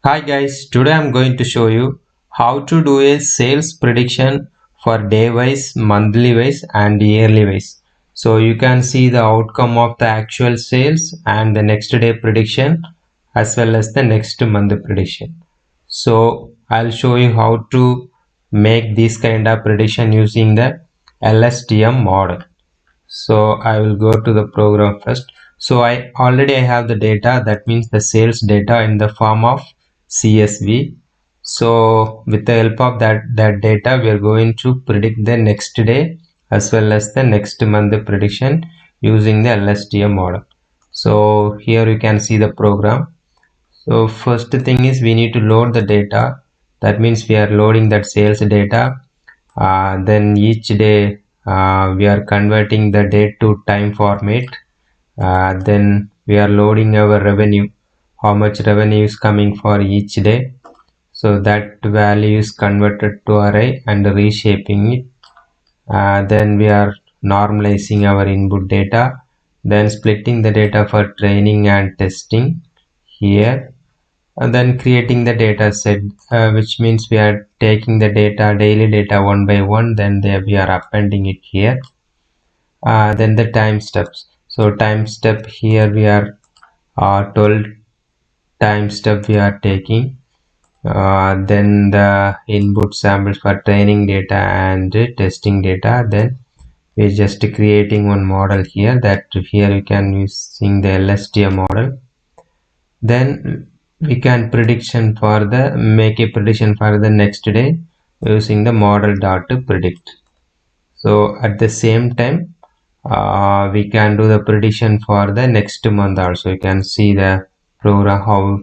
Hi guys, today I'm going to show you how to do a sales prediction for day wise, monthly wise and yearly wise. So you can see the outcome of the actual sales and the next day prediction as well as the next month prediction. So I'll show you how to make this kind of prediction using the LSTM model. So I will go to the program first. So I already have the data, that means the sales data in the form of CSV. So with the help of that data, we are going to predict the next day as well as the next month prediction using the LSTM model. So here you can see the program. So first thing is we need to load the data. That means we are loading that sales data. Then each day we are converting the date to time format. Then we are loading our revenue, how much revenue is coming for each day. So that value is converted to array and reshaping it. Then we are normalizing our input data, then splitting the data for training and testing here, and then creating the data set, which means we are taking the data, daily data one by one, then we are appending it here. Then the time steps. So time step here we are told time step we are taking. Then the input samples for training data and testing data. Then we're just creating one model here, that here you can using the LSTM model. Then we can make a prediction for the next day using the model dot to predict. So at the same time we can do the prediction for the next month also. You can see the program how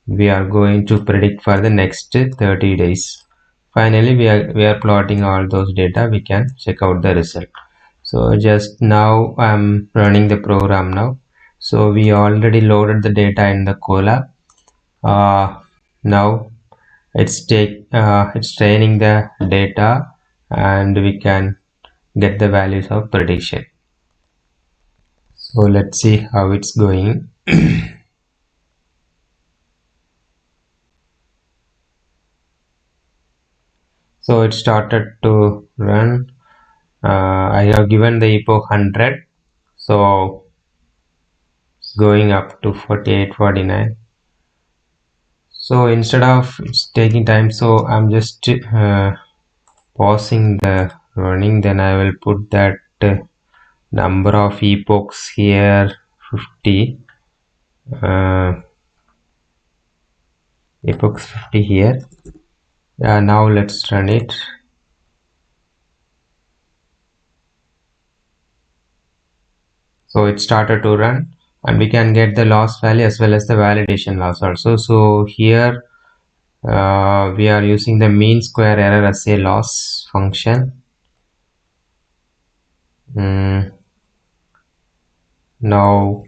we are going to predict for the next 30 days. Finally we are plotting all those data. We can check out the result. So just now I'm running the program now. So we already loaded the data in the Colab. Now it's training the data and we can get the values of prediction. So let's see how it's going. So it started to run. I have given the epoch 100, so it's going up to 48, 49. So instead of it's taking time, so I'm just pausing the running. Then I will put that number of epochs here, 50. Epochs 50 here. Now let's run it. So it started to run and we can get the loss value as well as the validation loss also. So here we are using the mean square error as a loss function. Now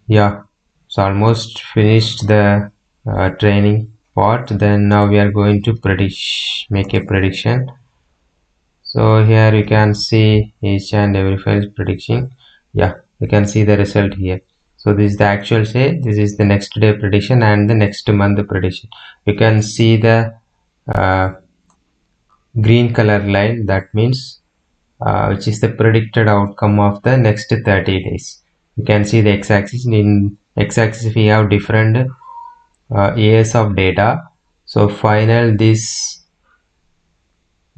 yeah, it's almost finished the training part. Then now we are going to make a prediction. So here you can see each and every file prediction. Yeah, you can see the result here. So this is the actual say, this is the next day prediction and the next month prediction. You can see the green color line, that means which is the predicted outcome of the next 30 days. You can see the x-axis. In x-axis we have different years of data. So final this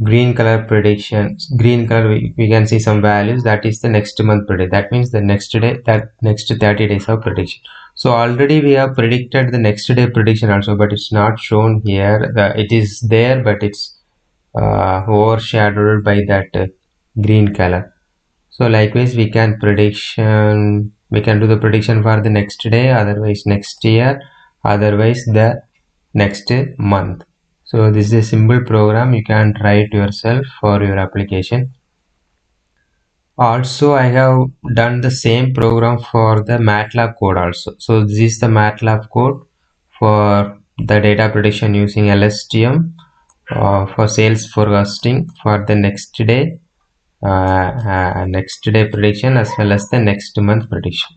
green color predictions, green color we can see some values, that is the next month predict. That means the next day, that next 30 days of prediction. So already we have predicted the next day prediction also, but it's not shown here. It is there, but it's overshadowed by that green color. So likewise we can do the prediction for the next day, otherwise next year, otherwise the next month. So this is a simple program, you can try it yourself for your application. Also I have done the same program for the Matlab code also. So this is the Matlab code for the data prediction using LSTM for sales forecasting for the next day prediction as well as the next month prediction.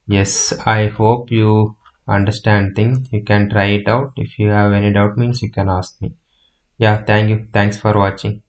Yes, I hope you understand thing. You can try it out. If you have any doubt means you can ask me. Yeah, thank you. Thanks for watching.